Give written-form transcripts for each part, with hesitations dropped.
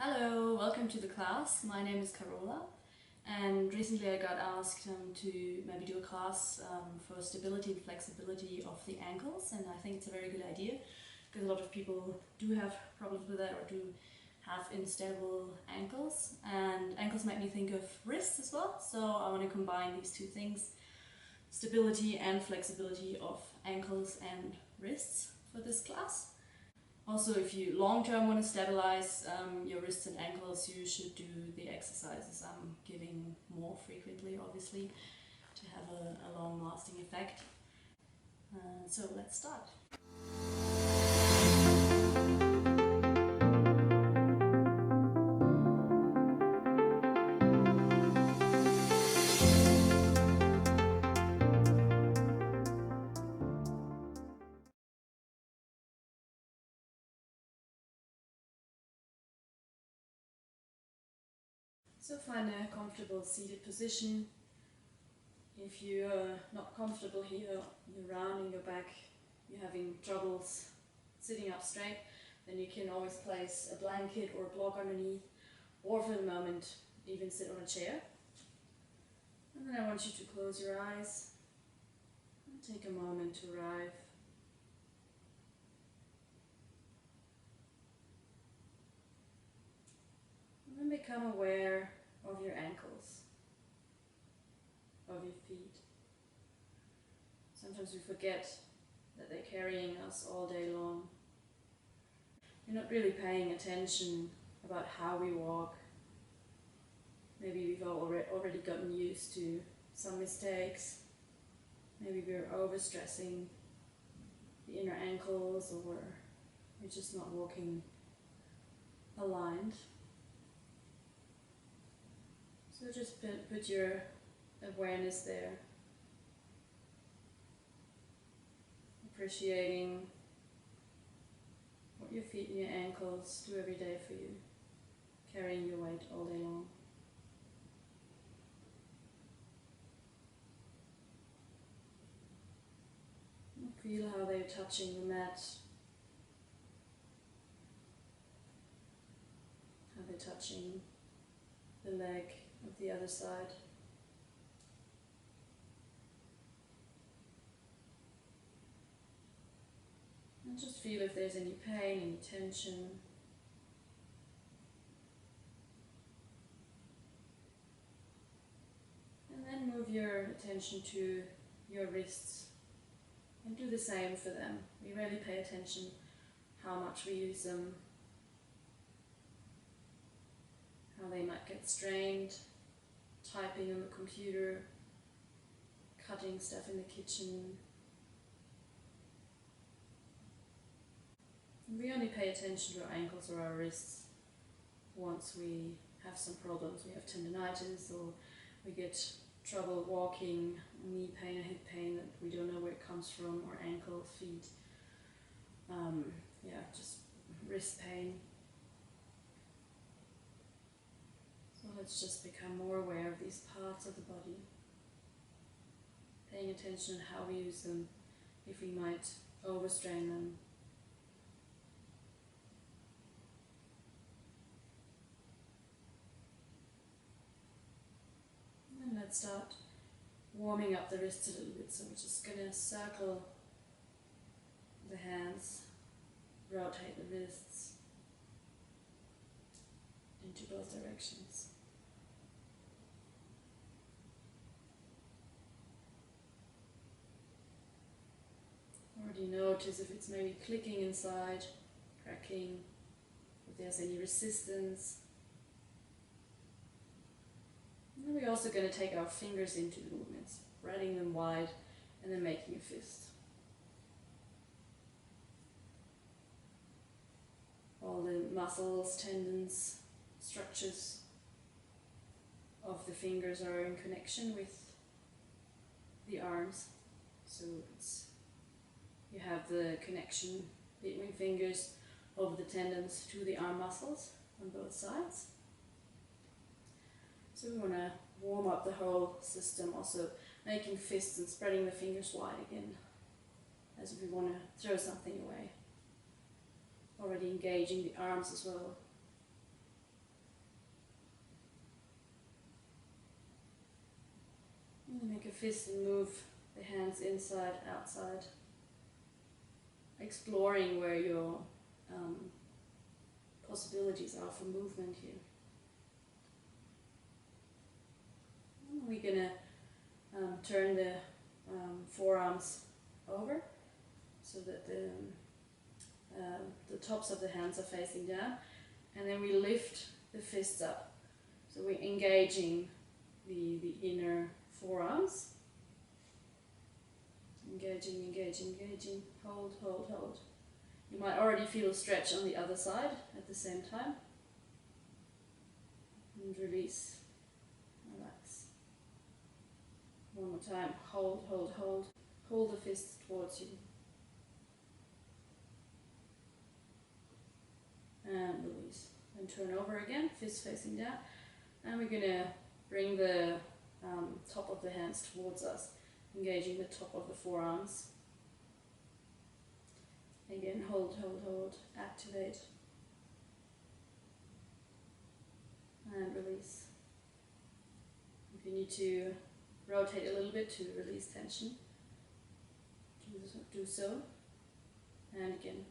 Hello, welcome to the class. My name is Carola, and recently I got asked to maybe do a class for stability and flexibility of the ankles, and I think it's a very good idea because a lot of people do have problems with that or do have unstable ankles, and ankles make me think of wrists as well, so I want to combine these two things, stability and flexibility of ankles and wrists for this class. Also, if you long-term want to stabilize your wrists and ankles, you should do the exercises I'm giving more frequently, obviously, to have a long-lasting effect. So let's start. So find a comfortable seated position. If you're not comfortable here, you're rounding your back, you're having troubles sitting up straight, then you can always place a blanket or a block underneath, or for the moment, even sit on a chair. And then I want you to close your eyes and take a moment to arrive. And then become aware of your ankles, of your feet. Sometimes we forget that they're carrying us all day long. We're not really paying attention about how we walk. Maybe we've already gotten used to some mistakes. Maybe we're overstressing the inner ankles, or we're just not walking aligned. So just put your awareness there, appreciating what your feet and your ankles do every day for you, carrying your weight all day long. And feel how they're touching the mat, how they're touching the leg of the other side. And just feel if there's any pain, any tension. And then move your attention to your wrists and do the same for them. We rarely pay attention how much we use them, how they might get strained, typing on the computer, cutting stuff in the kitchen. We only pay attention to our ankles or our wrists once we have some problems. We have tendinitis, or we get trouble walking, knee pain or hip pain that we don't know where it comes from, or ankle, feet, just wrist pain. So let's just become more aware of these parts of the body, paying attention to how we use them, if we might overstrain them. And let's start warming up the wrists a little bit. So we're just going to circle the hands, rotate the wrists into both directions. Already notice if it's maybe clicking inside, cracking, if there's any resistance. And then we're also going to take our fingers into the movements, spreading them wide and then making a fist. All the muscles, tendons, structures of the fingers are in connection with the arms. So you have the connection between fingers over the tendons to the arm muscles on both sides. So we want to warm up the whole system, also making fists and spreading the fingers wide again, as if we want to throw something away. Already engaging the arms as well. And make a fist and move the hands inside, outside, exploring where your possibilities are for movement here. And we're gonna turn the forearms over so that the tops of the hands are facing down, and then we lift the fists up. So we're engaging the inner forearms. Engaging, engaging, engaging. Hold, hold, hold. You might already feel a stretch on the other side at the same time. And release. Relax. One more time. Hold, hold, hold. Pull the fists towards you. And release. And turn over again, fist facing down. And we're going to bring the top of the hands towards us, engaging the top of the forearms. Again, hold, hold, hold, activate. And release. If you need to rotate a little bit to release tension, do so. And again,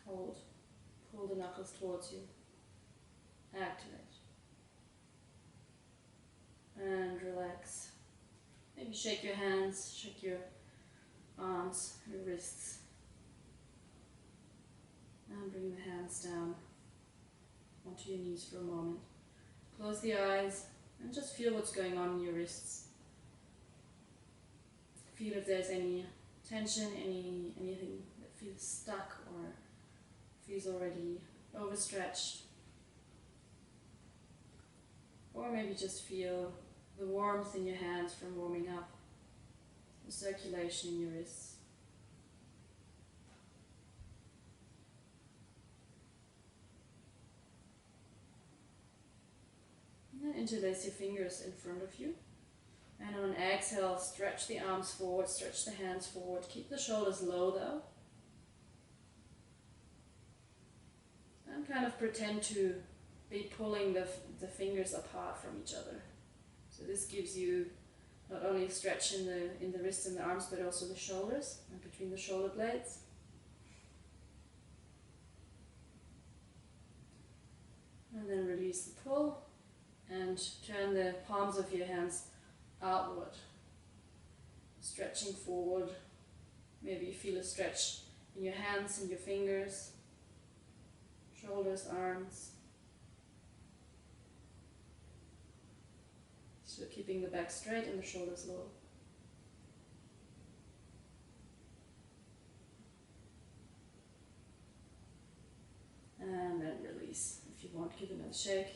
hold, pull the knuckles towards you, activate. And relax. Maybe shake your hands, shake your arms, your wrists. And bring the hands down onto your knees for a moment. Close the eyes and just feel what's going on in your wrists. Feel if there's any tension, anything that feels stuck or feels already overstretched. Or maybe just feel the warmth in your hands from warming up, the circulation in your wrists. And then interlace your fingers in front of you. And on an exhale, stretch the arms forward, stretch the hands forward. Keep the shoulders low though. And kind of pretend to be pulling the fingers apart from each other. So this gives you not only a stretch in the wrists and the arms, but also the shoulders and between the shoulder blades. And then release the pull and turn the palms of your hands outward, stretching forward. Maybe you feel a stretch in your hands and your fingers, shoulders, arms. So keeping the back straight and the shoulders low. And then release. If you want, give another shake.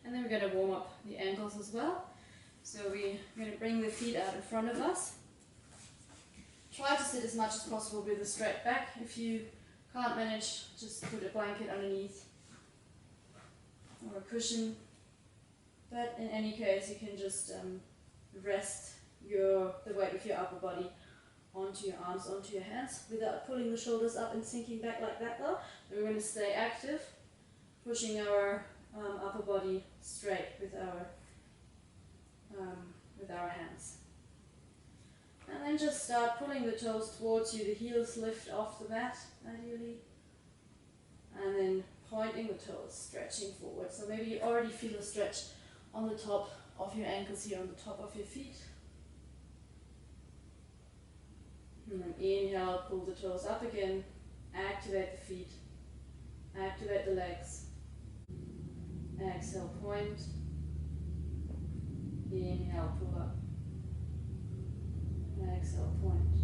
And then we're going to warm up the ankles as well. So we're going to bring the feet out in front of us. Try to sit as much as possible with a straight back. If you can't manage, just put a blanket underneath or a cushion. But in any case, you can just rest the weight of your upper body onto your arms, onto your hands, without pulling the shoulders up and sinking back like that though. We're going to stay active, pushing our upper body straight with our hands. And then just start pulling the toes towards you, the heels lift off the mat, ideally. And then pointing the toes, stretching forward. So maybe you already feel a stretch on the top of your ankles here, on the top of your feet. And then inhale, pull the toes up again, activate the feet, activate the legs. Exhale, point. Inhale, pull up. Exhale, point.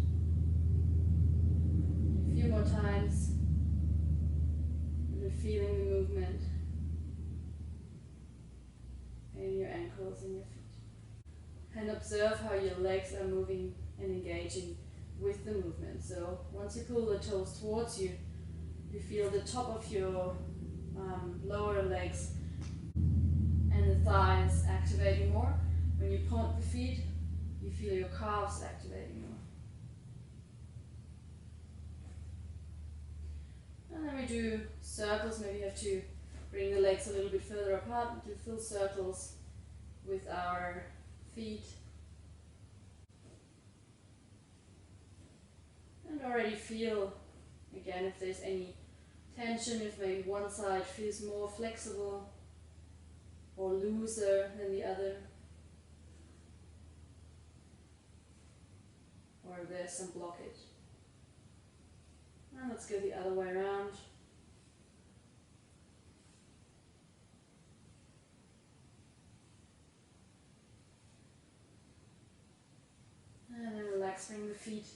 A few more times. And feeling the movement in your ankles and your feet. And observe how your legs are moving and engaging with the movement. So once you pull the toes towards you, you feel the top of your lower legs and the thighs activating more. When you point the feet, you feel your calves activating more. And then we do circles. Maybe you have to bring the legs a little bit further apart and do full circles with our feet. And already feel, again, if there's any tension, if maybe one side feels more flexible or looser than the other, or if there's some blockage. And let's go the other way around. And then relax, bring the feet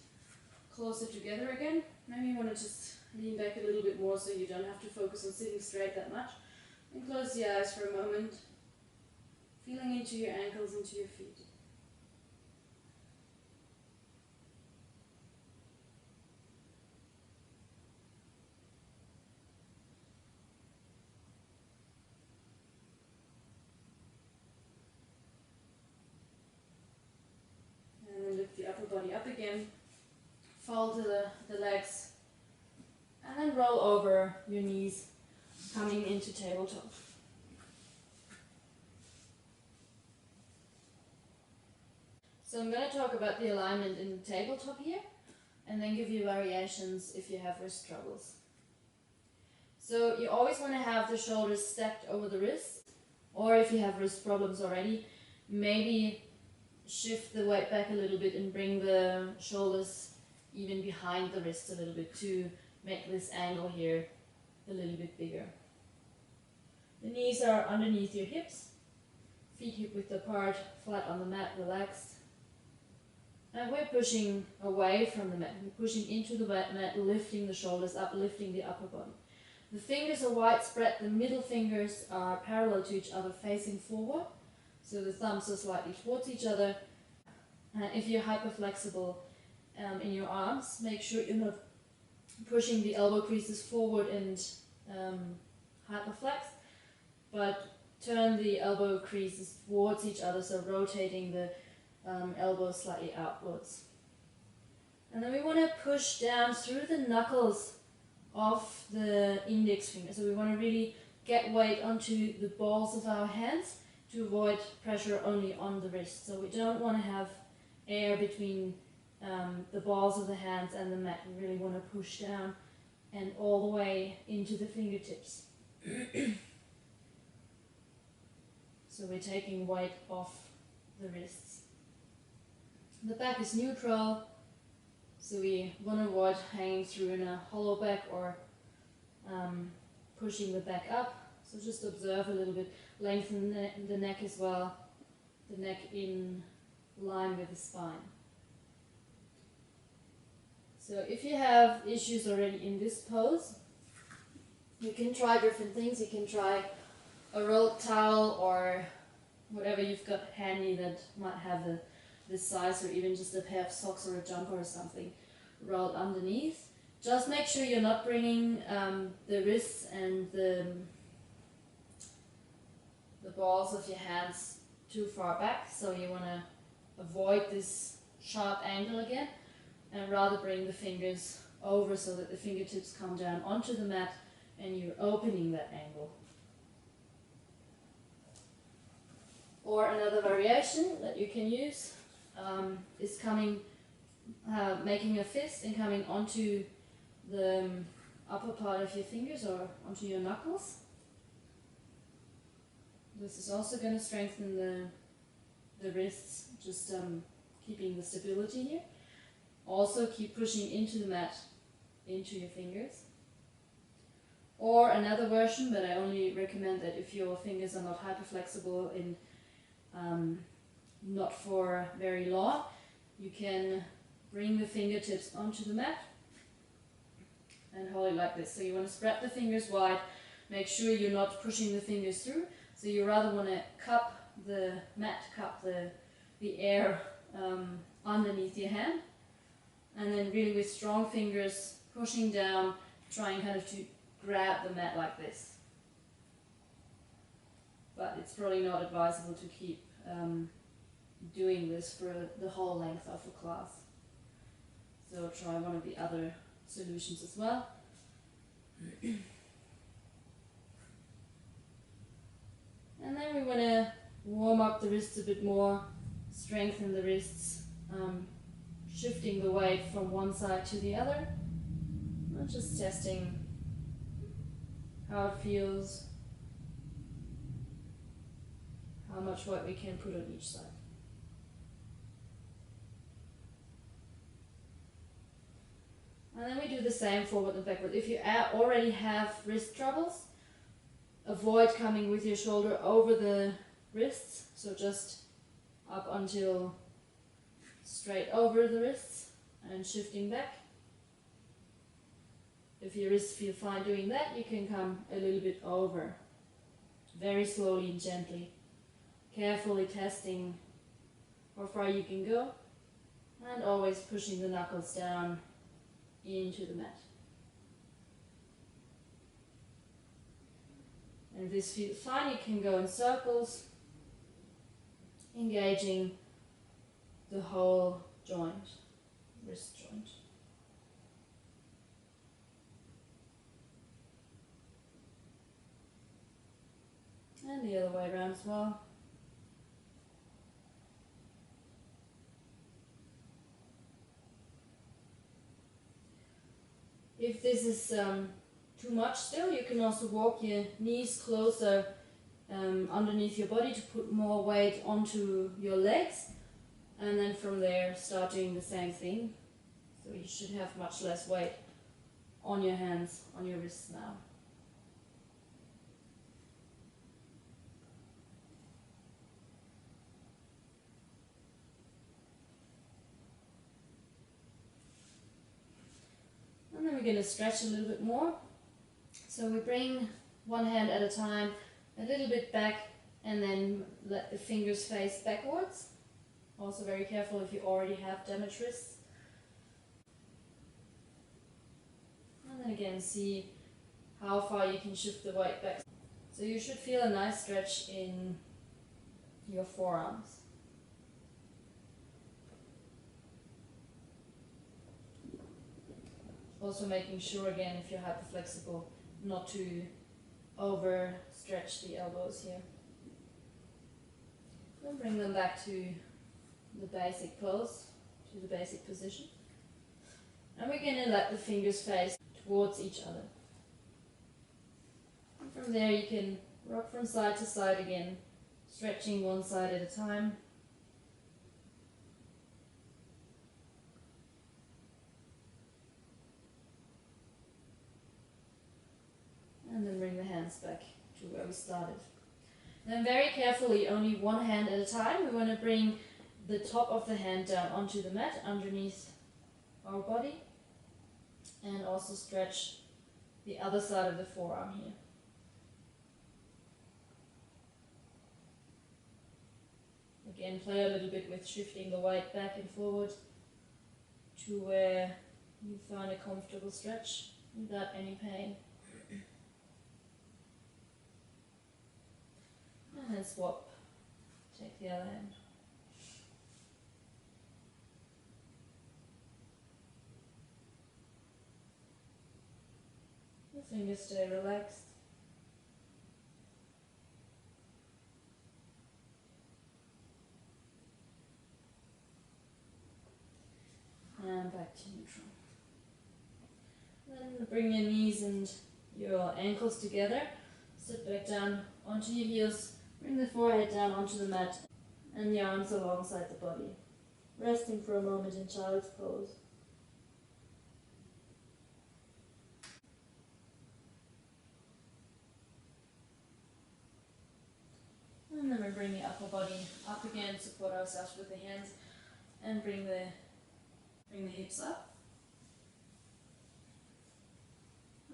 closer together again. Maybe you want to just lean back a little bit more so you don't have to focus on sitting straight that much. And close the eyes for a moment, feeling into your ankles, into your feet. And then lift the upper body up again. Fold the legs and then roll over your knees, coming into tabletop. So I'm going to talk about the alignment in tabletop here and then give you variations if you have wrist troubles. So you always want to have the shoulders stacked over the wrists, or if you have wrist problems already, maybe shift the weight back a little bit and bring the shoulders even behind the wrists a little bit to make this angle here a little bit bigger. The knees are underneath your hips, feet hip width apart, flat on the mat, relaxed. And we're pushing away from the mat, we're pushing into the mat, lifting the shoulders up, lifting the upper body. The fingers are wide spread, the middle fingers are parallel to each other, facing forward, so the thumbs are slightly towards each other. If you're hyperflexible in your arms, make sure you're not pushing the elbow creases forward and hyperflex, but turn the elbow creases towards each other, so rotating the elbows slightly outwards. And then we want to push down through the knuckles of the index finger, so we want to really get weight onto the balls of our hands to avoid pressure only on the wrist. So we don't want to have air between the balls of the hands and the mat. We really want to push down and all the way into the fingertips. So we're taking weight off the wrists. The back is neutral, so we want to avoid hanging through in a hollow back or pushing the back up. So just observe a little bit. Lengthen the neck as well, the neck in line with the spine. So if you have issues already in this pose, you can try different things. You can try a rolled towel or whatever you've got handy that might have this size, or even just a pair of socks or a jumper or something rolled underneath. Just make sure you're not bringing the wrists and the balls of your hands too far back, so you want to avoid this sharp angle again, and rather bring the fingers over so that the fingertips come down onto the mat and you're opening that angle. Or another variation that you can use is making a fist and coming onto the upper part of your fingers or onto your knuckles. This is also going to strengthen the wrists, just keeping the stability here. Also keep pushing into the mat, into your fingers. Or another version, but I only recommend that if your fingers are not hyperflexible and not for very long, you can bring the fingertips onto the mat and hold it like this. So you want to spread the fingers wide, make sure you're not pushing the fingers through. So you rather want to cup the mat, cup the air underneath your hand, and then really with strong fingers pushing down, trying kind of to grab the mat like this. But it's probably not advisable to keep doing this for the whole length of the class. So try one of the other solutions as well. And then we want to warm up the wrists a bit more, strengthen the wrists, shifting the weight from one side to the other. I'm just testing how it feels, how much weight we can put on each side. And then we do the same forward and backward. If you already have wrist troubles, avoid coming with your shoulder over the wrists, so just up until straight over the wrists and shifting back. If your wrists feel fine doing that, you can come a little bit over, very slowly and gently, carefully testing how far you can go, and always pushing the knuckles down into the mat. And if this feels fine, you can go in circles, engaging the whole joint, wrist joint. And the other way around as well. If this is too much still, you can also walk your knees closer underneath your body to put more weight onto your legs, and then from there start doing the same thing. So you should have much less weight on your hands, on your wrists now. And then we're going to stretch a little bit more. So we bring one hand at a time a little bit back and then let the fingers face backwards. Also very careful if you already have damaged wrists. And then again see how far you can shift the weight back. So you should feel a nice stretch in your forearms. Also making sure again, if you're hyperflexible, not to overstretch the elbows here. Then bring them back to the basic pose, to the basic position. And we're going to let the fingers face towards each other. And from there you can rock from side to side again, stretching one side at a time. And then bring the hands back to where we started. Then very carefully, only one hand at a time, we want to bring the top of the hand down onto the mat underneath our body, and also stretch the other side of the forearm here. Again, play a little bit with shifting the weight back and forward to where you find a comfortable stretch without any pain. And then swap, take the other hand. The fingers stay relaxed. And back to neutral. Then bring your knees and your ankles together. Sit back down onto your heels. Bring the forehead down onto the mat and the arms alongside the body. Resting for a moment in child's pose. And then we bring the upper body up again, support ourselves with the hands, and bring the hips up.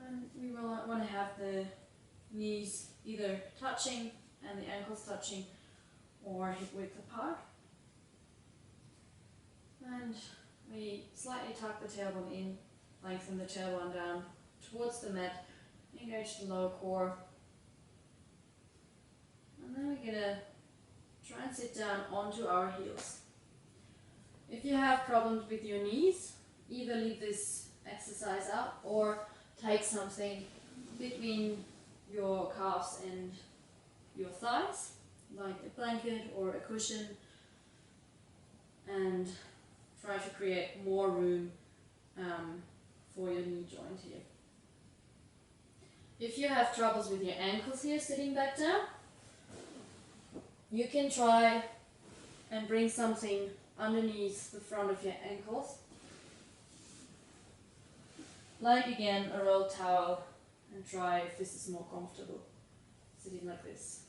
And we will want to have the knees either touching and the ankles touching, or hip width apart. And we slightly tuck the tailbone in, lengthen the tailbone down towards the mat, engage the lower core. And then we're going to try and sit down onto our heels. If you have problems with your knees, either leave this exercise out or take something between your calves and your thighs, like a blanket or a cushion, and try to create more room for your knee joint here. If you have troubles with your ankles here sitting back down, you can try and bring something underneath the front of your ankles, like again a rolled towel, and try if this is more comfortable sitting like this.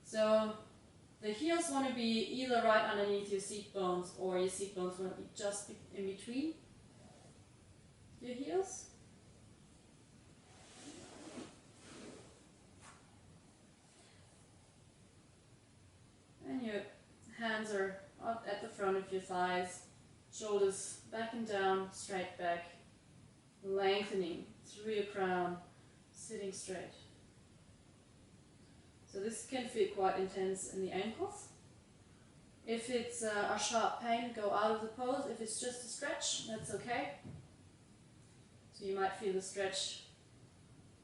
So the heels want to be either right underneath your seat bones, or your seat bones want to be just in between your heels. And your hands are up at the front of your thighs, shoulders back and down, straight back, lengthening through your crown, sitting straight. So this can feel quite intense in the ankles. If it's a sharp pain, go out of the pose. If it's just a stretch, that's okay. So you might feel the stretch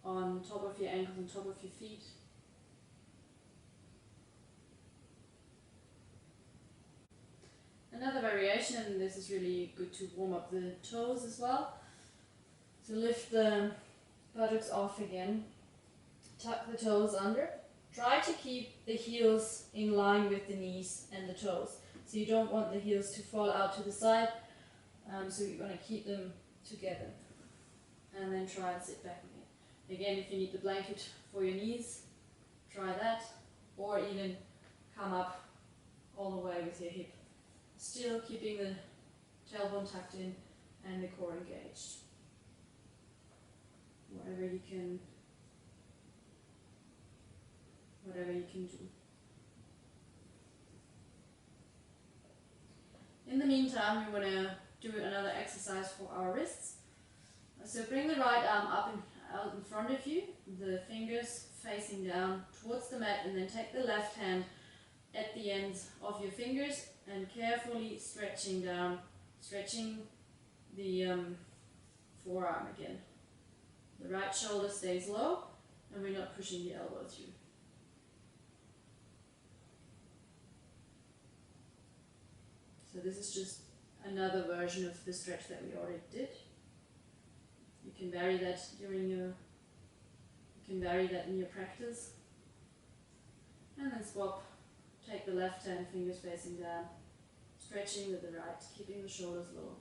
on top of your ankles, on top of your feet. Another variation, and this is really good to warm up the toes as well. So lift the buttocks off again, tuck the toes under. Try to keep the heels in line with the knees and the toes. So you don't want the heels to fall out to the side, so you're going to keep them together. And then try and sit back again. Again, if you need the blanket for your knees, try that, or even come up all the way with your hip. Still keeping the tailbone tucked in and the core engaged. Whatever you can do. In the meantime, we want to do another exercise for our wrists. So bring the right arm up and out in front of you, the fingers facing down towards the mat, and then take the left hand at the ends of your fingers and carefully stretching down, stretching the forearm again. The right shoulder stays low and we're not pushing the elbow through. So this is just another version of the stretch that we already did. You can vary that in your practice. And then swap. Take the left hand, fingers facing down, stretching with the right, keeping the shoulders low.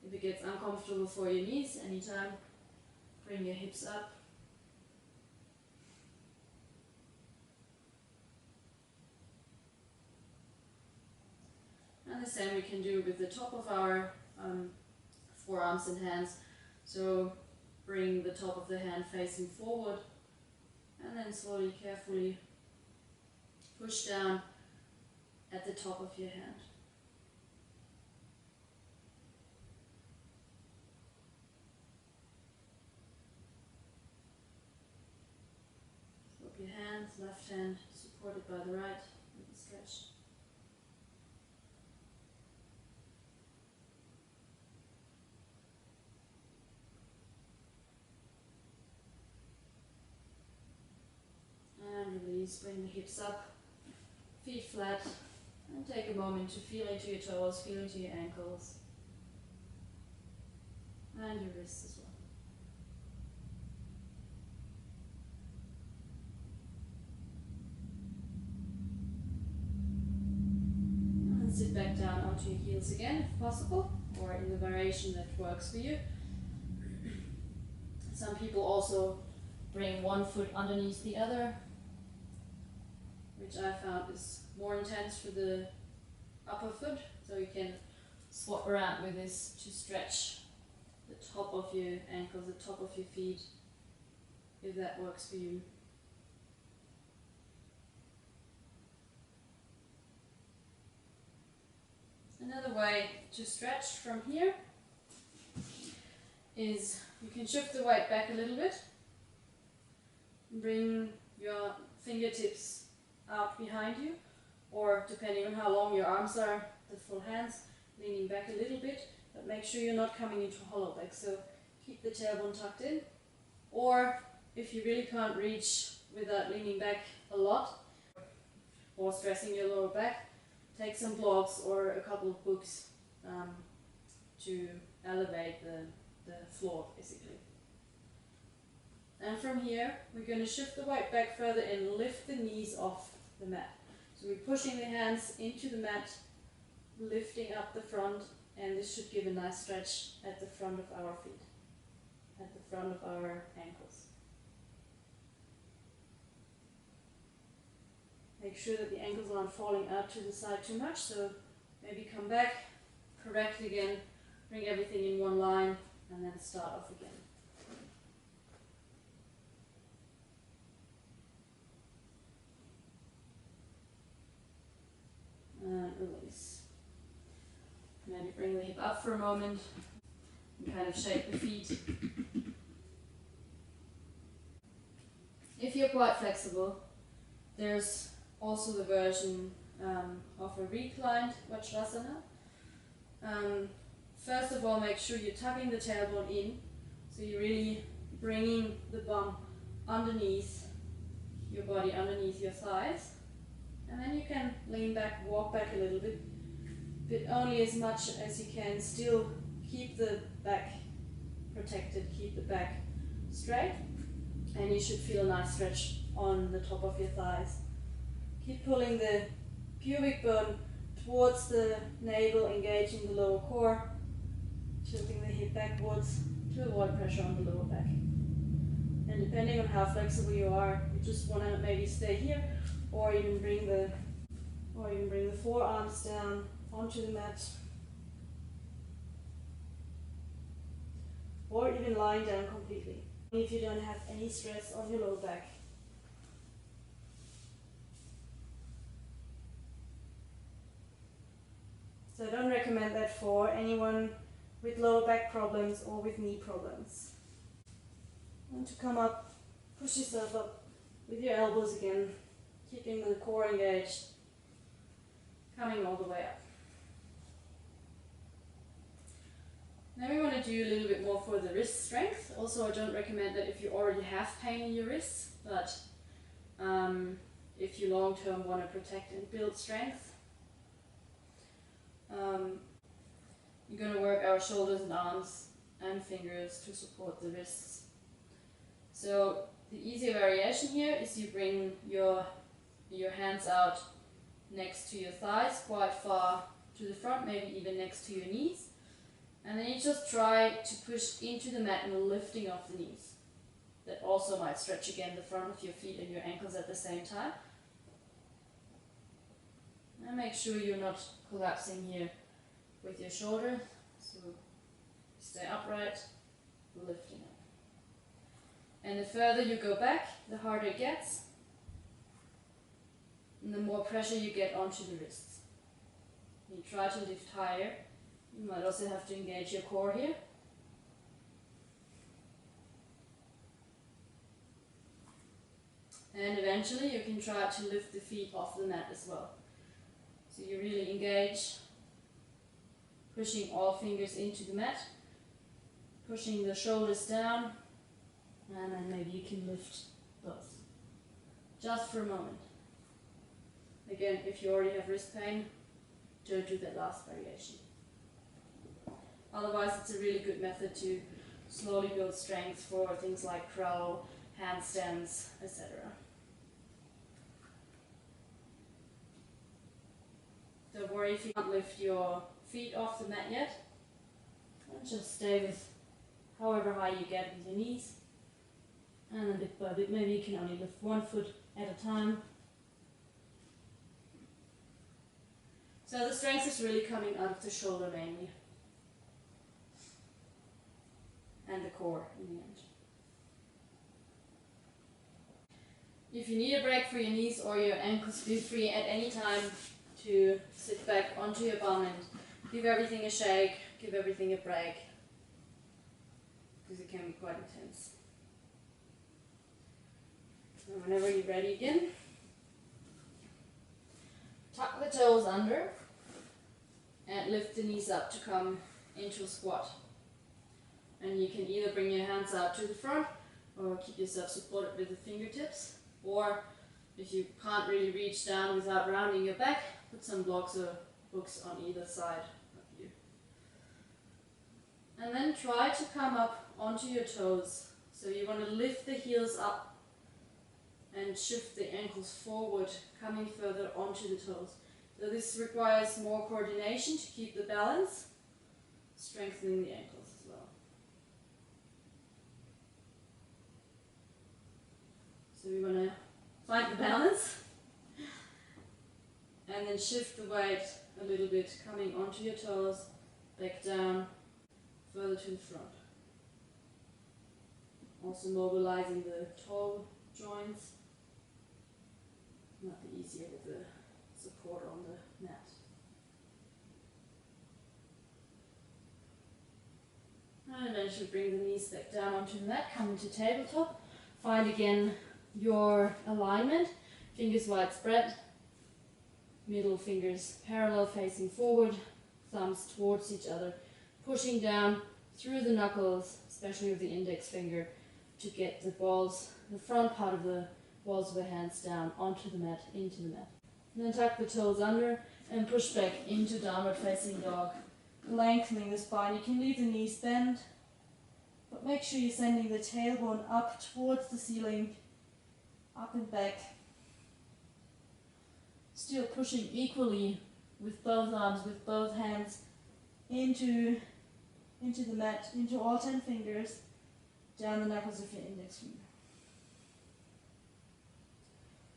If it gets uncomfortable for your knees, anytime, bring your hips up. And the same we can do with the top of our forearms and hands. So bring the top of the hand facing forward, and then slowly, carefully push down at the top of your hand. Swap your hands, left hand supported by the right with a stretch. And release, bring the hips up, feet flat, and take a moment to feel into your toes, feel into your ankles, and your wrists as well. And sit back down onto your heels again if possible, or in the variation that works for you. Some people also bring one foot underneath the other, which I found is more intense for the upper foot, so you can swap around with this to stretch the top of your ankles, the top of your feet, if that works for you. Another way to stretch from here is you can shift the weight back a little bit, bring your fingertips out behind you, or depending on how long your arms are, the full hands, leaning back a little bit, but make sure you're not coming into hollow back. So keep the tailbone tucked in. Or if you really can't reach without leaning back a lot or stressing your lower back, take some blocks or a couple of books to elevate the floor basically. And from here we're going to shift the weight back further and lift the knees off the mat. So we're pushing the hands into the mat, lifting up the front, and this should give a nice stretch at the front of our feet, at the front of our ankles. Make sure that the ankles aren't falling out to the side too much, so maybe come back, correct again, bring everything in one line, and then start off again. And release. Maybe bring the hip up for a moment and kind of shake the feet. If you're quite flexible, there's also the version of a reclined Vajrasana. First of all, make sure you're tucking the tailbone in, so you're really bringing the bum underneath your body, underneath your thighs. And then you can lean back, walk back a little bit, but only as much as you can. Still keep the back protected, keep the back straight, and you should feel a nice stretch on the top of your thighs. Keep pulling the pubic bone towards the navel, engaging the lower core, tilting the hip backwards to avoid pressure on the lower back. And depending on how flexible you are, you just want to maybe stay here, or even bring the forearms down onto the mat, or even lying down completely if you don't have any stress on your lower back. So I don't recommend that for anyone with lower back problems or with knee problems. And to come up, push yourself up with your elbows again, keeping the core engaged, coming all the way up. Now we want to do a little bit more for the wrist strength. Also, I don't recommend that if you already have pain in your wrists, but if you long term want to protect and build strength, you're going to work our shoulders and arms and fingers to support the wrists. So the easier variation here is you bring your hands out next to your thighs, quite far to the front, maybe even next to your knees. And then you just try to push into the mat and lifting off the knees. That also might stretch again the front of your feet and your ankles at the same time. And make sure you're not collapsing here with your shoulder. So stay upright, lifting up. And the further you go back, the harder it gets, and the more pressure you get onto the wrists. You try to lift higher. You might also have to engage your core here. And eventually you can try to lift the feet off the mat as well. So you really engage, pushing all fingers into the mat, pushing the shoulders down, and then maybe you can lift both. Just for a moment. Again, if you already have wrist pain, don't do that last variation. Otherwise, it's a really good method to slowly build strength for things like curl, handstands, etc. Don't worry if you can't lift your feet off the mat yet. And just stay with however high you get with your knees. And then bit by bit, maybe you can only lift one foot at a time. So the strength is really coming out of the shoulder mainly. And the core in the end. If you need a break for your knees or your ankles, feel free at any time to sit back onto your bum and give everything a shake, give everything a break, because it can be quite intense. And whenever you're ready again, tuck the toes under and lift the knees up to come into a squat. And you can either bring your hands out to the front or keep yourself supported with the fingertips, or if you can't really reach down without rounding your back, put some blocks or hooks on either side of you. And then try to come up onto your toes. So you want to lift the heels up and shift the ankles forward, coming further onto the toes. So this requires more coordination to keep the balance, strengthening the ankles as well. So we want to find the balance and then shift the weight a little bit, coming onto your toes, back down, further to the front. Also mobilizing the toe joints. Might be easier with the support on the mat. And then you should bring the knees back down onto the mat, come into tabletop. Find again your alignment, fingers wide spread, middle fingers parallel facing forward, thumbs towards each other, pushing down through the knuckles, especially with the index finger, to get the balls, the front part of the balls of the hands down onto the mat, into the mat. And then tuck the toes under and push back into downward facing dog, lengthening the spine. You can leave the knees bent, but make sure you're sending the tailbone up towards the ceiling, up and back. Still pushing equally with both arms, with both hands, into the mat, into all 10 fingers, down the knuckles of your index finger.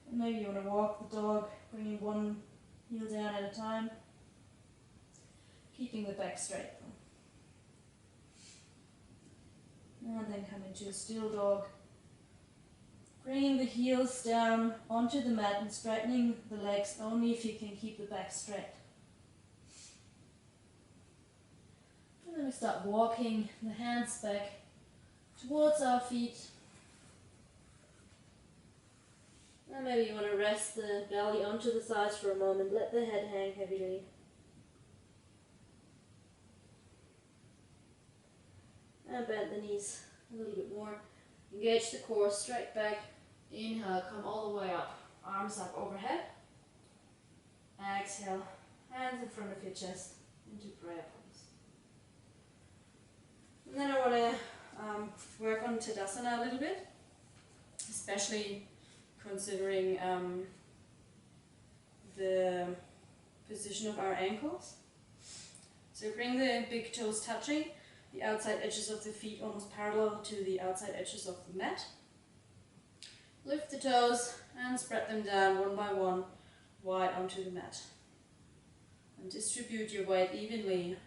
And maybe you want to walk the dog, bringing one heel down at a time, keeping the back straight. And then come into a still dog, bringing the heels down onto the mat and straightening the legs only if you can keep the back straight. And then we start walking the hands back towards our feet. And maybe you want to rest the belly onto the sides for a moment. Let the head hang heavily. And bend the knees a little bit more. Engage the core, straight back. Inhale, come all the way up. Arms up overhead. Exhale, hands in front of your chest into prayer pose. And then I want to work on Tadasana a little bit, especially considering the position of our ankles. So bring the big toes touching, the outside edges of the feet almost parallel to the outside edges of the mat. Lift the toes and spread them down one by one, wide onto the mat. And distribute your weight evenly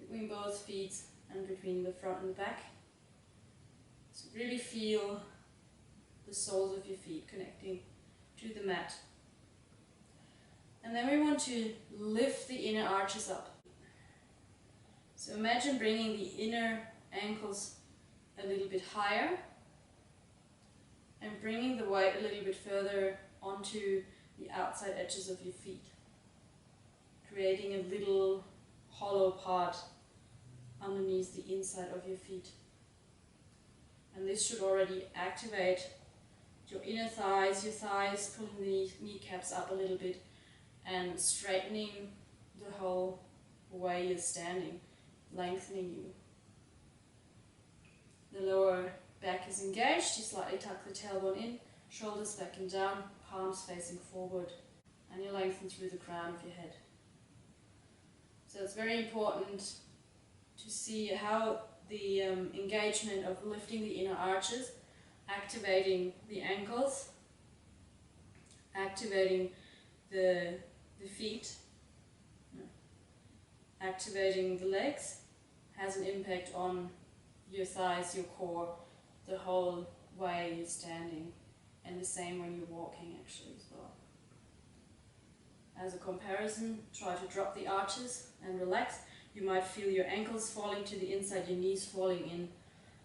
between both feet and between the front and the back. So really feel the soles of your feet connecting to the mat. And then we want to lift the inner arches up. So imagine bringing the inner ankles a little bit higher and bringing the weight a little bit further onto the outside edges of your feet, creating a little hollow part underneath the inside of your feet. And this should already activate your inner thighs, your thighs, pulling the kneecaps up a little bit and straightening the whole way you're standing, lengthening you. The lower back is engaged, you slightly tuck the tailbone in, shoulders back and down, palms facing forward, and you lengthen through the crown of your head. So it's very important to see how the engagement of lifting the inner arches, activating the ankles, activating the feet, activating the legs, has an impact on your thighs, your core, the whole way you're standing, and the same when you're walking actually as well. As a comparison, try to drop the arches and relax. You might feel your ankles falling to the inside, your knees falling in,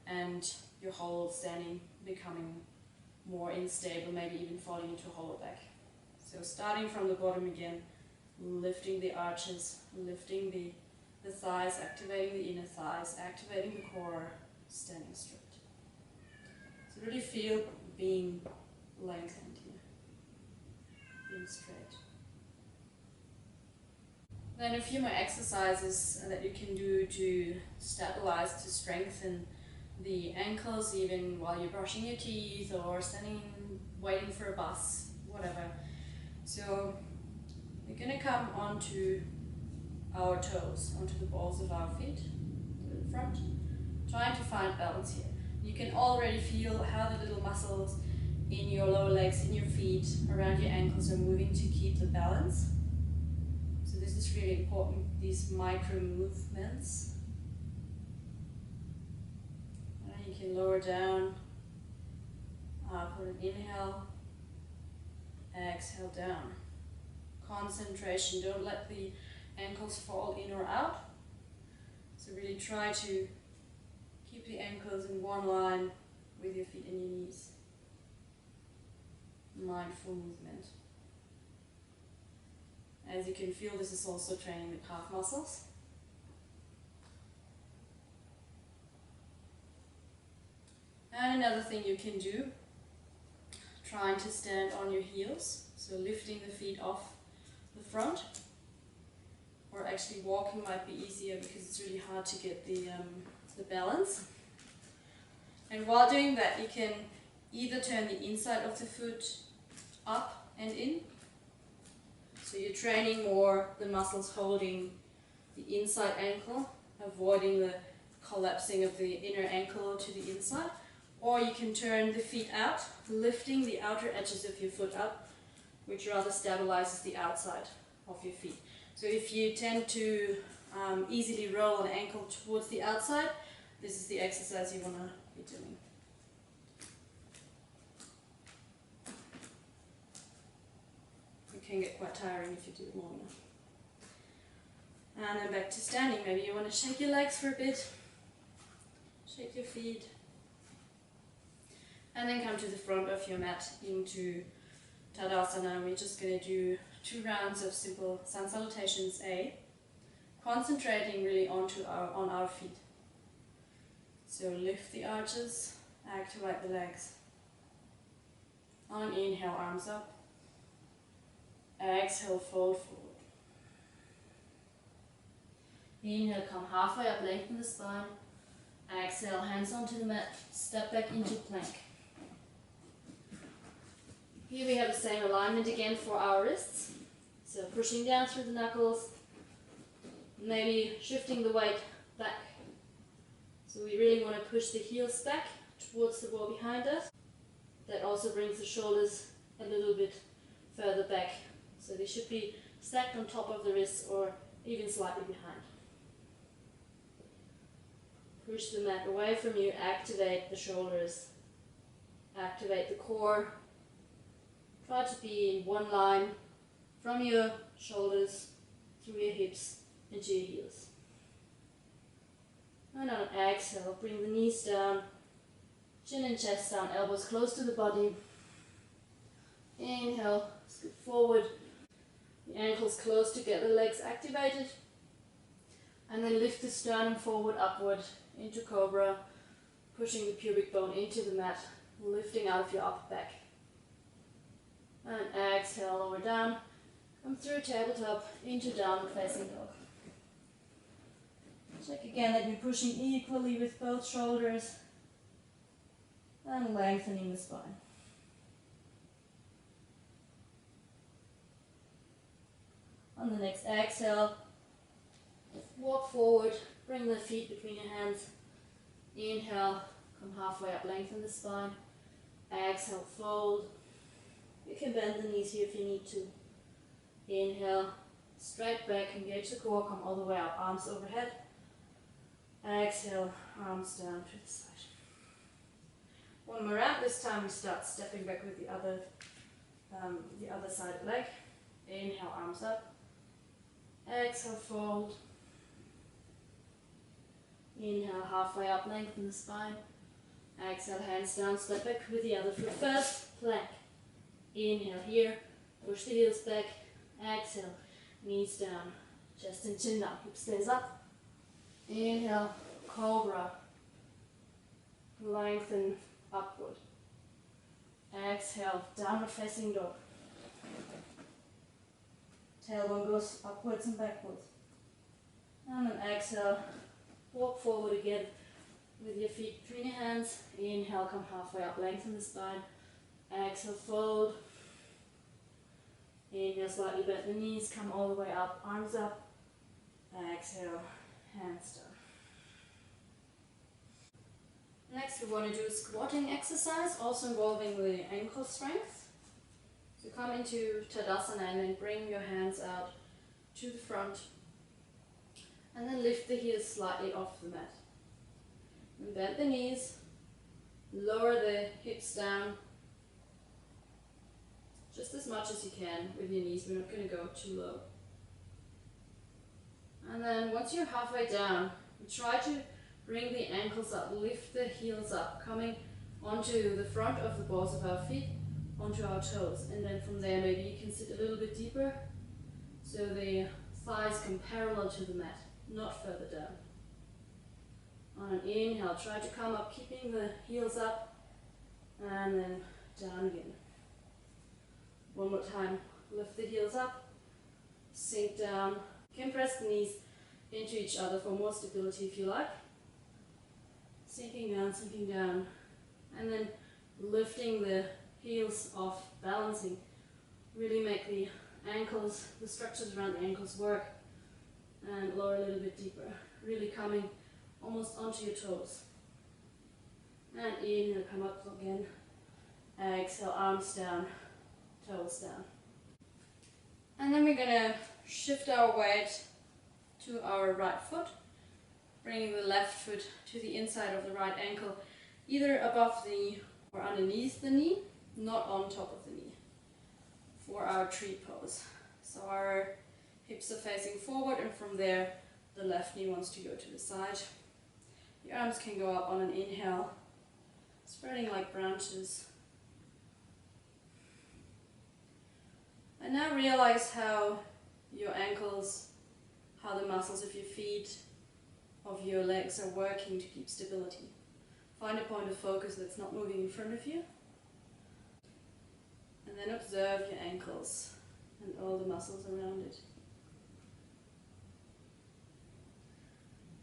and your whole standing becoming more unstable, maybe even falling into a hollow back. So starting from the bottom again, lifting the arches, lifting the the thighs, activating the inner thighs, activating the core, standing straight. So really feel being lengthened here, being straight. Then a few more exercises that you can do to stabilize, to strengthen the ankles, even while you're brushing your teeth or standing, waiting for a bus, whatever. So we're going to come onto our toes, onto the balls of our feet, to the front, trying to find balance here. You can already feel how the little muscles in your lower legs, in your feet, around your ankles are moving to keep the balance. So this is really important, these micro movements. And you can lower down, up with an inhale, exhale down. Concentration, don't let the ankles fall in or out. So really try to keep the ankles in one line with your feet and your knees. Mindful movement. As you can feel, this is also training the calf muscles. And another thing you can do, trying to stand on your heels, so lifting the feet off the front, or actually walking might be easier because it's really hard to get the balance. And while doing that, you can either turn the inside of the foot up and in, so you're training more the muscles holding the inside ankle, avoiding the collapsing of the inner ankle to the inside. Or you can turn the feet out, lifting the outer edges of your foot up, which rather stabilizes the outside of your feet. So if you tend to easily roll an ankle towards the outside, this is the exercise you want to be doing. It can get quite tiring if you do it long enough. And then back to standing. Maybe you want to shake your legs for a bit, shake your feet, and then come to the front of your mat into Tadasana. We're just going to do 2 rounds of simple sun salutations A, concentrating really on our feet. So lift the arches, activate the legs. On inhale, arms up. Exhale, fold forward. Inhale, come halfway up, lengthen the spine. Exhale, hands onto the mat, step back into plank. Here we have the same alignment again for our wrists. So pushing down through the knuckles, maybe shifting the weight back. So we really want to push the heels back towards the wall behind us. That also brings the shoulders a little bit further back. So they should be stacked on top of the wrists or even slightly behind. Push the mat away from you, activate the shoulders, activate the core. Try to be in one line from your shoulders, through your hips, into your heels. And on an exhale, bring the knees down, chin and chest down, elbows close to the body. Inhale, scoot forward, the ankles close together, legs activated. And then lift the sternum forward, upward, into cobra, pushing the pubic bone into the mat, lifting out of your upper back. And exhale, lower down, come through tabletop, into downward facing dog. Check again that you're pushing equally with both shoulders and lengthening the spine. On the next exhale, walk forward, bring the feet between your hands. Inhale, come halfway up, lengthen the spine. Exhale, fold. You can bend the knees here if you need to. Inhale, straight back, engage the core, come all the way up, arms overhead. Exhale, arms down to the side. One more round. This time we start stepping back with the other side leg. Inhale, arms up. Exhale, fold. Inhale, halfway up, lengthen the spine. Exhale, hands down, step back with the other foot first, plank. Inhale here, push the heels back. Exhale, knees down, chest and chin down, hip stays up. Inhale, cobra. Lengthen upward. Exhale, downward facing dog. Tailbone goes upwards and backwards. And then exhale, walk forward again with your feet between your hands. Inhale, come halfway up, lengthen the spine. Exhale, fold. Inhale, slightly bend the knees, come all the way up, arms up. Exhale, hands down. Next we want to do a squatting exercise, also involving the ankle strength. So come into Tadasana and then bring your hands out to the front. And then lift the heels slightly off the mat. And bend the knees, lower the hips down just as much as you can with your knees. We're not going to go too low. And then once you're halfway down, we try to bring the ankles up, lift the heels up, coming onto the front of the balls of our feet, onto our toes. And then from there, maybe you can sit a little bit deeper so the thighs come parallel to the mat, not further down. On an inhale, try to come up, keeping the heels up, and then down again. One more time, lift the heels up, sink down. You can press the knees into each other for more stability if you like. Sinking down, and then lifting the heels off, balancing. Really make the ankles, the structures around the ankles work, and lower a little bit deeper. Really coming almost onto your toes. And inhale, come up again. Exhale, arms down, toes down. And then we're going to shift our weight to our right foot, bringing the left foot to the inside of the right ankle, either above the knee or underneath the knee, not on top of the knee, for our tree pose. So our hips are facing forward, and from there the left knee wants to go to the side. Your arms can go up on an inhale, spreading like branches. And now realize how your ankles, how the muscles of your feet, of your legs are working to keep stability. Find a point of focus that's not moving in front of you. And then observe your ankles and all the muscles around it.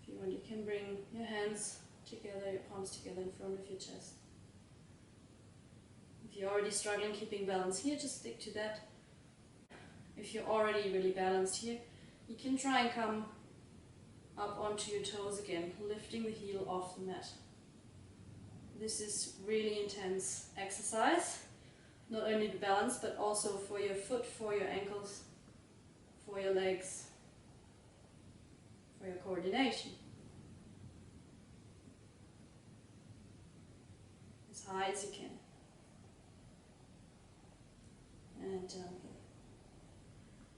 If you want, you can bring your hands together, your palms together in front of your chest. If you're already struggling keeping balance here, just stick to that. If you're already really balanced here, you can try and come up onto your toes again, lifting the heel off the mat. This is really intense exercise, not only to balance, but also for your foot, for your ankles, for your legs, for your coordination. As high as you can. And down again.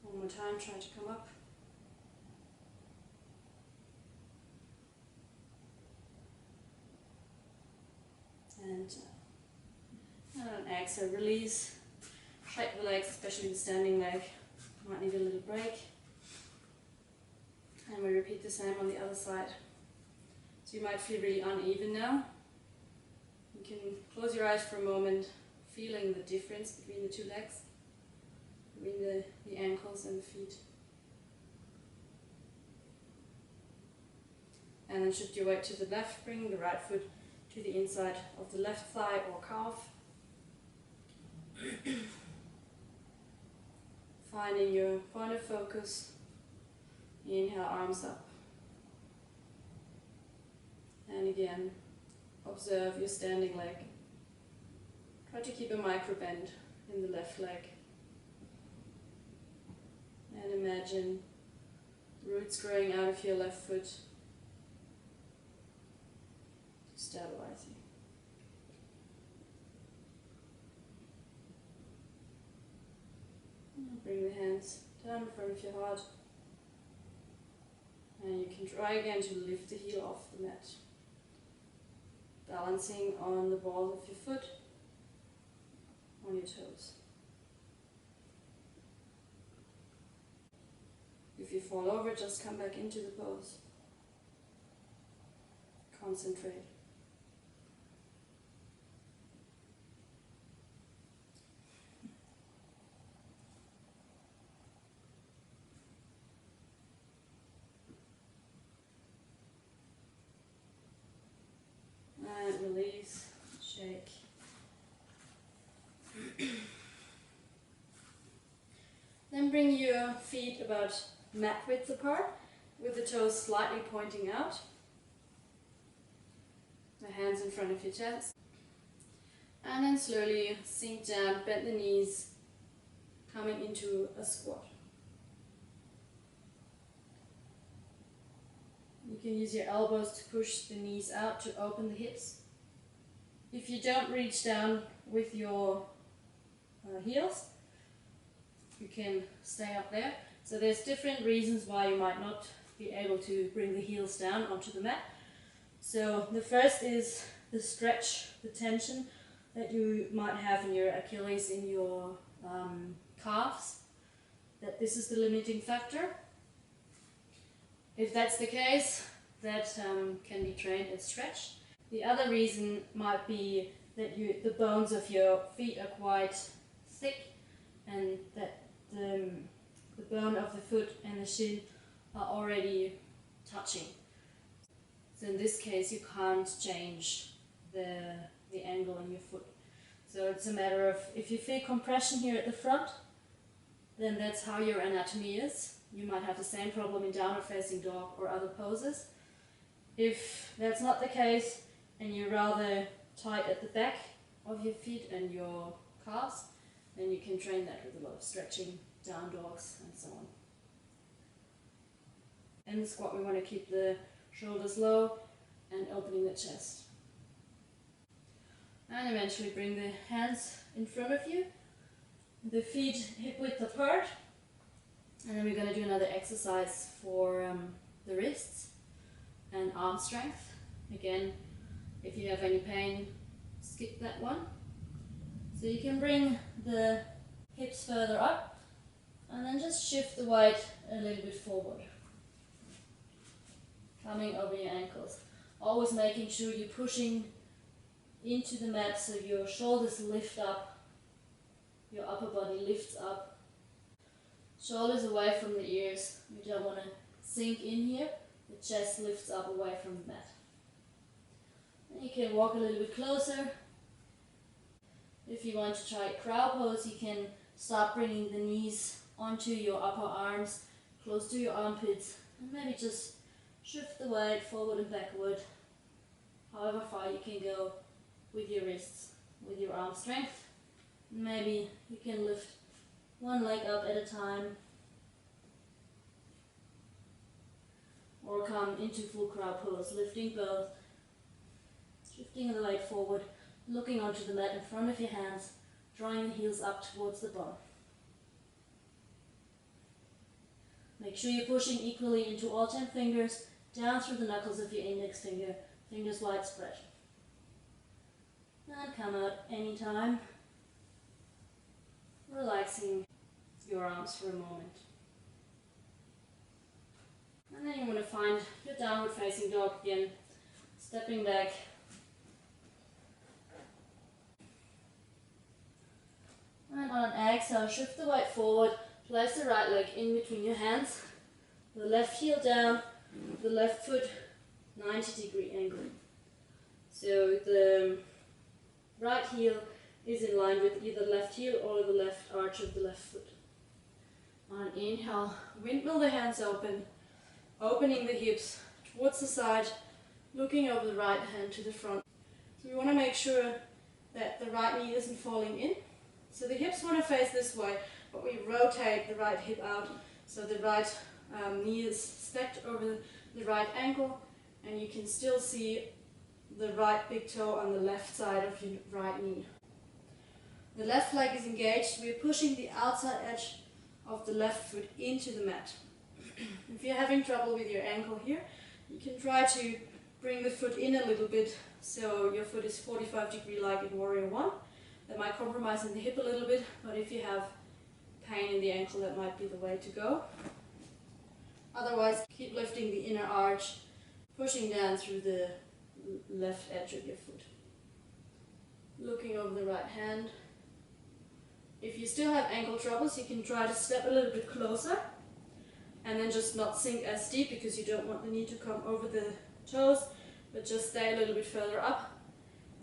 One more time, try to come up. And on exhale, release. Shake the legs, especially the standing leg. Might need a little break. And we repeat the same on the other side. So you might feel really uneven now. You can close your eyes for a moment, feeling the difference between the two legs, between the ankles and the feet. And then shift your weight to the left, bringing the right foot to the inside of the left thigh or calf. Finding your point of focus. Inhale, arms up. And again, observe your standing leg. Try to keep a micro bend in the left leg. And imagine roots growing out of your left foot to stabilize you. Bring the hands down in front of your heart. And you can try again to lift the heel off the mat. Balancing on the balls of your foot, on your toes. If you fall over, just come back into the pose. concentrate. And release, shake. Then bring your feet about mat width apart, with the toes slightly pointing out. The hands in front of your chest. And then slowly sink down, bend the knees, coming into a squat. You can use your elbows to push the knees out to open the hips. If you don't reach down with your heels, you can stay up there. So there's different reasons why you might not be able to bring the heels down onto the mat. So the first is the stretch, the tension that you might have in your Achilles, in your calves, that this is the limiting factor. If that's the case, that can be trained and stretched. The other reason might be that the bones of your feet are quite thick, and that the bone of the foot and the shin are already touching. So in this case you can't change the angle in your foot. So it's a matter of, if you feel compression here at the front, then that's how your anatomy is. You might have the same problem in downward facing dog or other poses. If that's not the case and you're rather tight at the back of your feet and your calves, then you can train that with a lot of stretching, down dogs and so on. In the squat we want to keep the shoulders low and opening the chest. And eventually bring the hands in front of you, the feet hip width apart, and then we're going to do another exercise for the wrists and arm strength. Again, if you have any pain, skip that one. So you can bring the hips further up and then just shift the weight a little bit forward, coming over your ankles. Always making sure you're pushing into the mat so your shoulders lift up, your upper body lifts up. Shoulders away from the ears. You don't want to sink in here. The chest lifts up away from the mat. And you can walk a little bit closer. If you want to try crow pose, you can start bringing the knees onto your upper arms, close to your armpits, and maybe just shift the weight forward and backward, however far you can go with your wrists, with your arm strength. Maybe you can lift one leg up at a time, or come into full crow pose, lifting both, shifting the weight forward, looking onto the mat in front of your hands, drawing the heels up towards the bum. Make sure you're pushing equally into all 10 fingers, down through the knuckles of your index finger, fingers wide spread. And come out anytime, relaxing your arms for a moment. And then you want to find your downward facing dog again, stepping back. And on an exhale, shift the weight forward, place the right leg in between your hands, the left heel down, the left foot 90-degree angle. So the right heel is in line with either left heel or the left arch of the left foot. On an inhale, windmill the hands open, opening the hips towards the side, looking over the right hand to the front. So we want to make sure that the right knee isn't falling in. So the hips want to face this way, but we rotate the right hip out so the right knee is stacked over the right ankle, and you can still see the right big toe on the left side of your right knee. The left leg is engaged. We're pushing the outside edge of the left foot into the mat. If you're having trouble with your ankle here, you can try to bring the foot in a little bit so your foot is 45 degree like in Warrior 1. That might compromise in the hip a little bit, but if you have pain in the ankle, that might be the way to go. Otherwise, keep lifting the inner arch, pushing down through the left edge of your foot. Looking over the right hand. If you still have ankle troubles, you can try to step a little bit closer and then just not sink as deep because you don't want the knee to come over the toes, but just stay a little bit further up.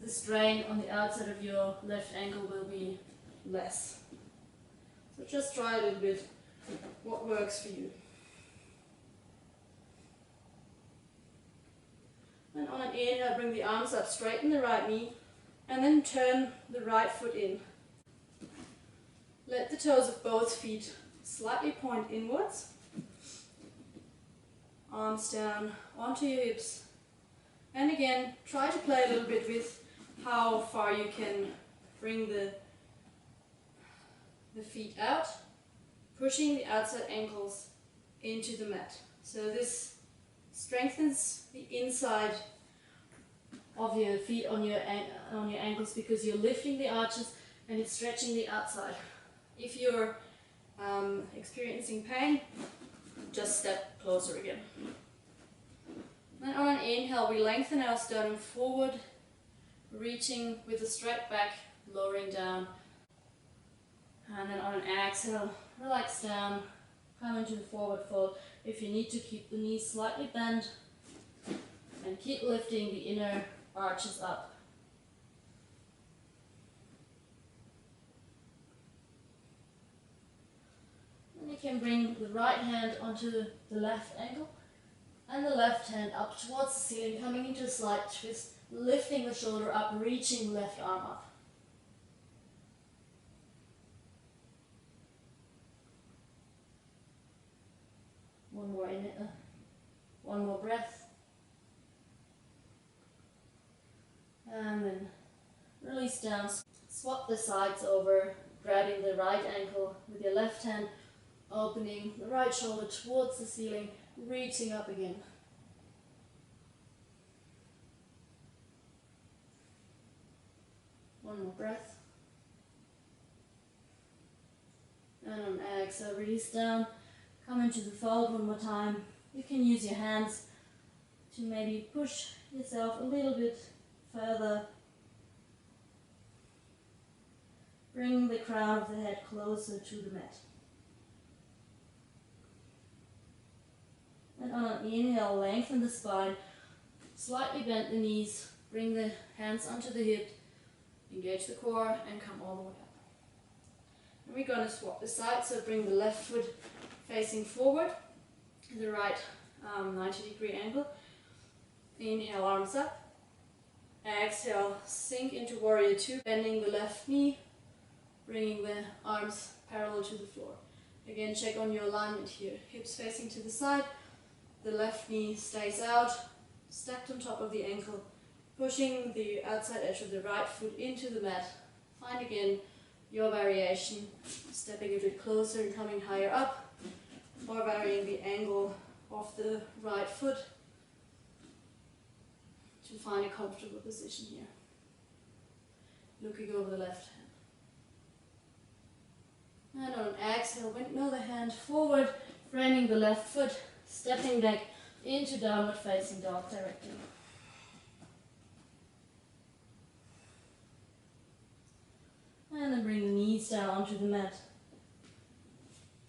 The strain on the outside of your left ankle will be less. So just try a little bit what works for you. And on an inhale, bring the arms up, straighten the right knee, and then turn the right foot in. Let the toes of both feet slightly point inwards. Arms down onto your hips. And again, try to play a little bit with how far you can bring the feet out, pushing the outside ankles into the mat. So this strengthens the inside of your feet on your ankles because you're lifting the arches and it's stretching the outside. If you're experiencing pain, just step closer again. Then on an inhale, we lengthen our sternum forward, reaching with a straight back, lowering down. And then on an exhale, relax down, come into the forward fold. If you need to, keep the knees slightly bent and keep lifting the inner arches up. Then you can bring the right hand onto the left ankle and the left hand up towards the ceiling, coming into a slight twist, lifting the shoulder up, reaching left arm up. One more breath. And then release down. Swap the sides over, grabbing the right ankle with your left hand, opening the right shoulder towards the ceiling, reaching up again. One more breath. And on exhale, release down. Come into the fold one more time. You can use your hands to maybe push yourself a little bit further. Bring the crown of the head closer to the mat. And on an inhale, lengthen the spine, slightly bend the knees, bring the hands onto the hip, engage the core and come all the way up. And we're going to swap the sides, so bring the left foot facing forward, the right 90-degree angle. Inhale, arms up. Exhale, sink into warrior two, bending the left knee, bringing the arms parallel to the floor. Again, check on your alignment here. Hips facing to the side, the left knee stays out, stacked on top of the ankle, pushing the outside edge of the right foot into the mat. Find again your variation, stepping a bit closer and coming higher up, or varying the angle of the right foot to find a comfortable position here. Looking over the left hand. And on an exhale, bend the hand forward, framing the left foot, stepping back into downward facing dog directly. And then bring the knees down onto the mat.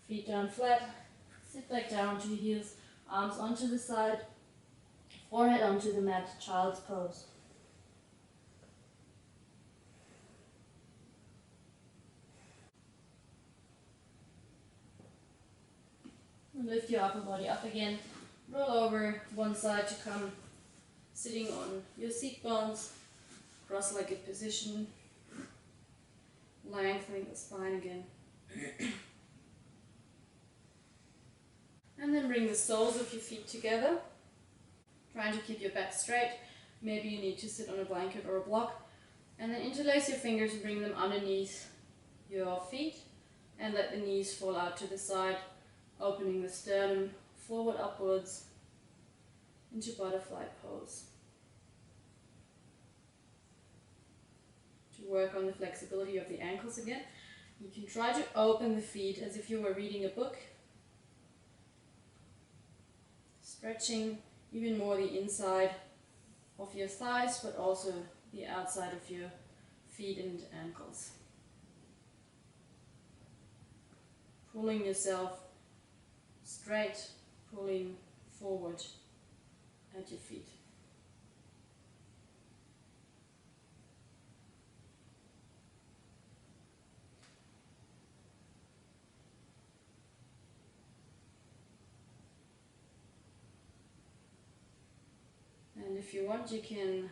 Feet down flat, sit back down onto your heels, arms onto the side, forehead onto the mat, child's pose. And lift your upper body up again, roll over one side to come sitting on your seat bones, cross-legged position, lengthening the spine again. And then bring the soles of your feet together, trying to keep your back straight. Maybe you need to sit on a blanket or a block. And then interlace your fingers and bring them underneath your feet and let the knees fall out to the side, opening the sternum forward upwards into butterfly pose. To work on the flexibility of the ankles again, you can try to open the feet as if you were reading a book, stretching even more the inside of your thighs, but also the outside of your feet and ankles. Pulling yourself straight, pulling forward at your feet. And if you want, you can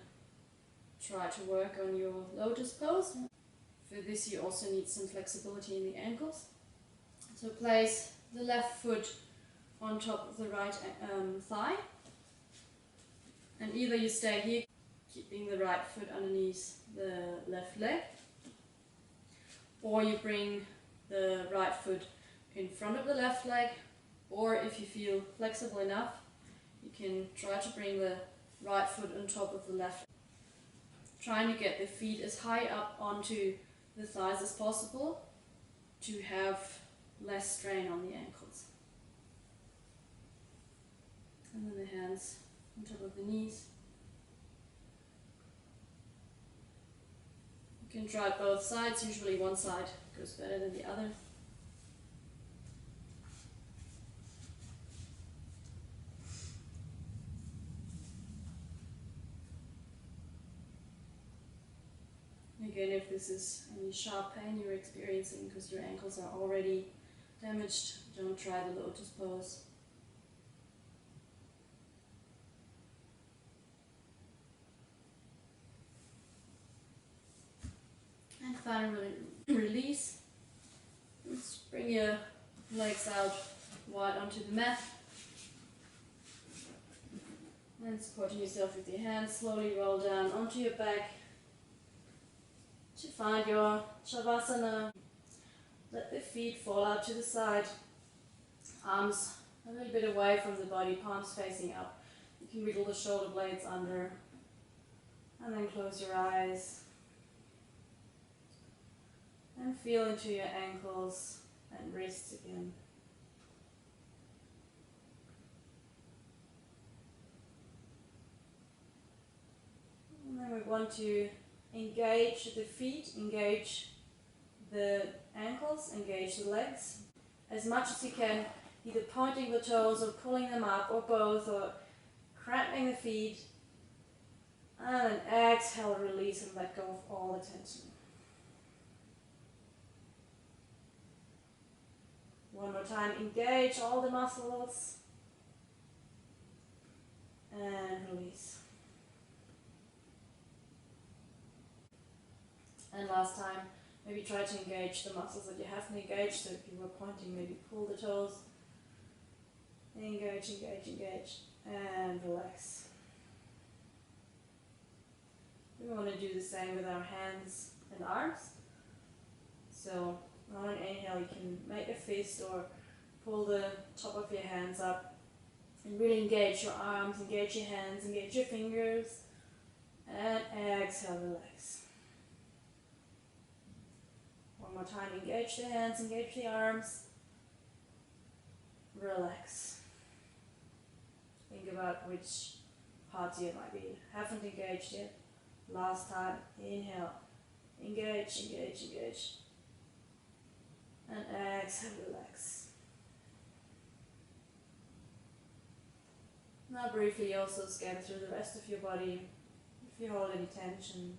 try to work on your lotus pose. For this, you also need some flexibility in the ankles. So place the left foot on top of the right thigh, and either you stay here, keeping the right foot underneath the left leg, or you bring the right foot in front of the left leg, or if you feel flexible enough, you can try to bring the right foot on top of the left, trying to get the feet as high up onto the thighs as possible to have less strain on the ankles. And then the hands on top of the knees. You can try both sides, usually one side goes better than the other. Again, if this is any sharp pain you're experiencing because your ankles are already damaged, don't try the lotus pose. And finally, release. Just bring your legs out wide onto the mat. And supporting yourself with your hands, slowly roll down onto your back to find your Shavasana. Let the feet fall out to the side, arms a little bit away from the body, palms facing up. You can wiggle the shoulder blades under, and then close your eyes. And feel into your ankles and wrists again. And then we want to engage the feet, engage the ankles, engage the legs as much as you can, either pointing the toes or pulling them up or both, or cramping the feet. And then exhale, release and let go of all the tension. One more time, engage all the muscles and release. And last time, maybe try to engage the muscles that you haven't engaged. So if you were pointing, maybe pull the toes. Engage, engage, engage, and relax. We want to do the same with our hands and arms. So on an inhale, you can make a fist or pull the top of your hands up and really engage your arms, engage your hands, engage your fingers, and exhale, relax. One more time, engage the hands, engage the arms, relax. Think about which parts you might be haven't engaged yet. Last time, inhale, engage, engage, engage, and exhale, relax. Now briefly also scan through the rest of your body if you hold any tension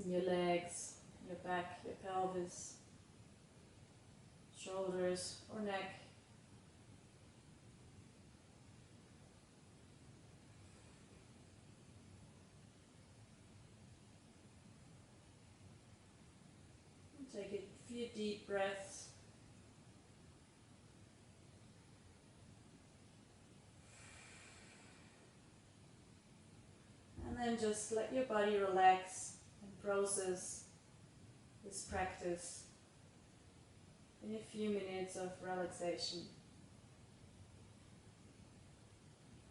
in your legs, your back, your pelvis, shoulders or neck. Take a few deep breaths. And then just let your body relax and process this practice in a few minutes of relaxation.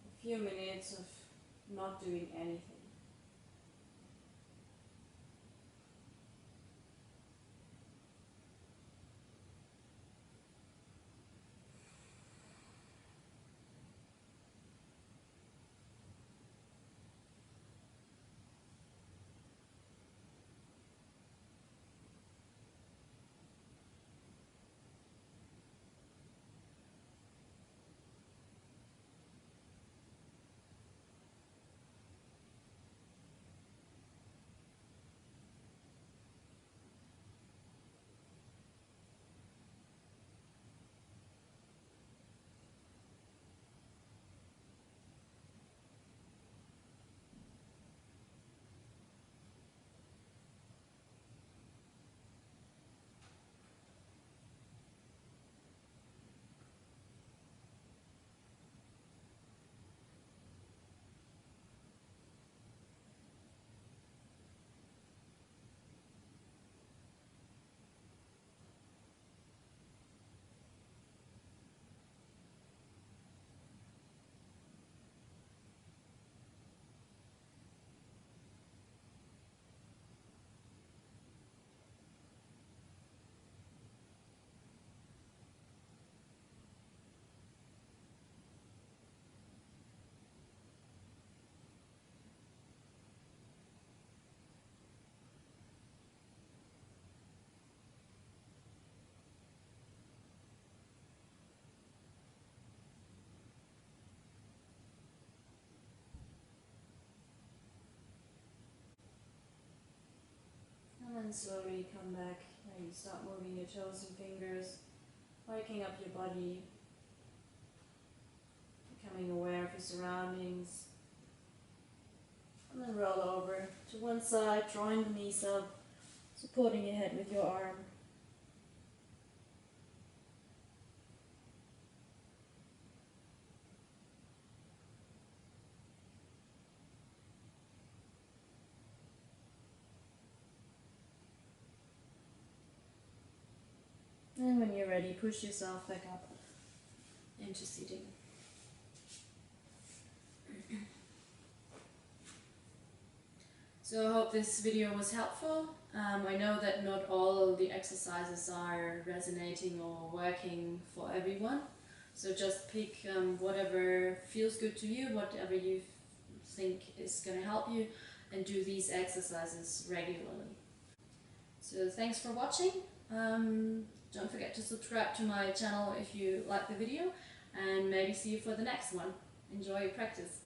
A few minutes of not doing anything. and slowly come back. Now you start moving your toes and fingers, waking up your body, becoming aware of your surroundings. And then roll over to one side, drawing the knees up, supporting your head with your arm. And when you're ready, push yourself back up into sitting. So I hope this video was helpful. I know that not all the exercises are resonating or working for everyone. So just pick whatever feels good to you, whatever you think is going to help you, and do these exercises regularly. So thanks for watching. Don't forget to subscribe to my channel if you like the video, and maybe see you for the next one. Enjoy your practice.